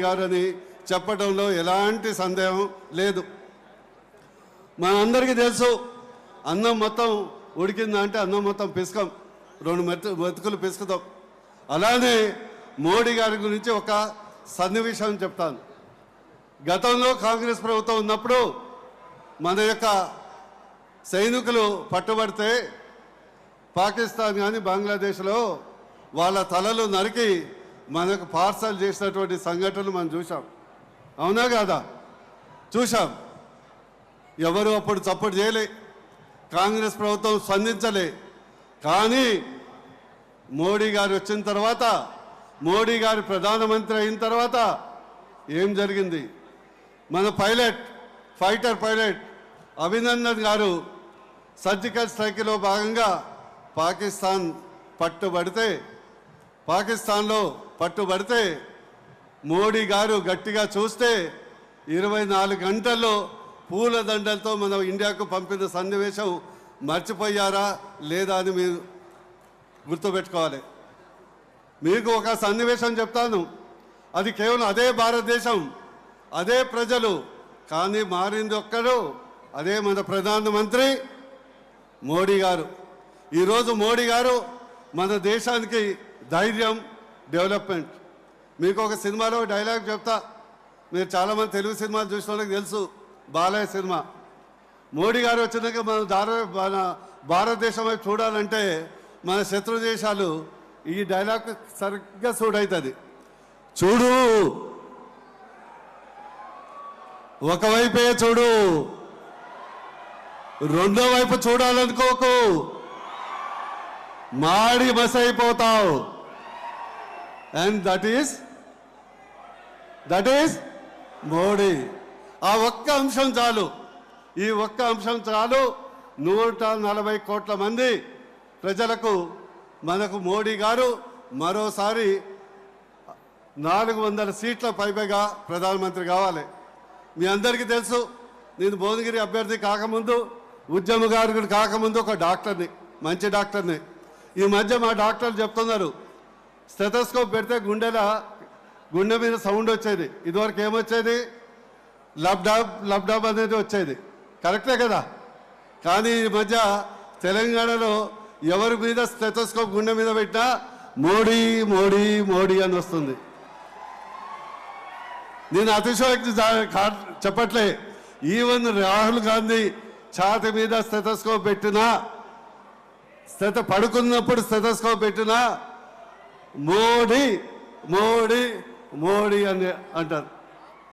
గారు అని చెప్పడంలో ఎలాంటి సందేహం లేదు. మనందరికీ తెలుసు, అన్నం మొత్తం ఉడికిందంటే అన్నం మొత్తం పిసుకం, 2 మెతుకులు పిసుకుతాం. అలానే మోడీ గారి గురించి ఒక సన్నివేశం చెప్తాను. గతంలో కాంగ్రెస్ ప్రభుత్వం ఉన్నప్పుడు మన యొక్క సైనికులు పట్టుబడితే పాకిస్తాన్ కానీ బంగ్లాదేశ్లో వాళ్ళ తలలు నరికి మనకు పార్సల్ చేసినటువంటి సంఘటనలు మనం చూసాం. అవునా కాదా? చూసాం. ఎవరు అప్పుడు సపోర్ట్ చేయలే, కాంగ్రెస్ ప్రభుత్వం స్పందించలే. కానీ మోడీ గారు వచ్చిన తర్వాత, మోడీ గారు ప్రధానమంత్రి అయిన తర్వాత ఏం జరిగింది? మన ఫైటర్ పైలట్ అభినందన్ గారు సర్జికల్ స్ట్రైక్లో భాగంగా పాకిస్తాన్లో పట్టుబడితే మోడీ గారు గట్టిగా చూస్తే 24 గంటల్లో పూలదండలతో మన ఇండియాకు పంపిన సన్నివేశం మర్చిపోయారా లేదా అని మీరు గుర్తుపెట్టుకోవాలి. మీకు ఒక సన్నివేశం చెప్తాను. అది కేవలం అదే భారతదేశం, అదే ప్రజలు, కానీ మారింది ఒక్కడు, అదే మన ప్రధానమంత్రి మోడీ గారు. ఈరోజు మోడీ గారు మన దేశానికి ధైర్యం, డెవలప్మెంట్. మీకు ఒక సినిమాలో డైలాగ్ చెప్తా. మీరు చాలామంది తెలుగు సినిమాలు చూసిన వాళ్ళకి తెలుసు, బాలయ్య సినిమా. మోడీ గారు వచ్చినాక మన భారతదేశం వైపు చూడాలంటే మన శత్రు దేశాలు ఈ డైలాగ్ సరిగ్గా సూట్ అవుతుంది. చూడు, ఒకవైపే చూడు, రెండో వైపు చూడాలనుకోకు, మాడి మసైపోతావు. And that is Modi. ఆ ఒక్క అంశం చాలు, ఈ ఒక్క అంశం చాలు 140 కోట్ల మంది ప్రజలకు మనకు మోడీ గారు మరోసారి 400 సీట్ల పైగా ప్రధానమంత్రి కావాలి. మీ అందరికీ తెలుసు, నేను భువనగిరి అభ్యర్థి కాకముందు, ఉద్యమకారుడు కాకముందు ఒక డాక్టర్ని, మంచి డాక్టర్ని. ఈ మధ్య మా డాక్టర్లు చెప్తున్నారు, స్టెథోస్కోప్ పెడితే గుండె మీద సౌండ్ వచ్చేది. ఇదివరకు ఏమొచ్చేది? లబ్డాబ్ అనేది వచ్చేది. కరెక్టే కదా? కానీ ఈ మధ్య తెలంగాణలో ఎవరి మీద స్టెథోస్కోప్ గుండె మీద పెట్టినా మోడీ మోడీ మోడీ అని వస్తుంది. నేను అతిశయోక్తి చెప్పట్లే. ఈవెన్ రాహుల్ గాంధీ ఛాతి మీద స్టెథోస్కోప్ పెట్టినా, పడుకున్నప్పుడు స్టెథోస్కోప్ పెట్టినా మోడీ మోడీ మోడీ అని అంటారు.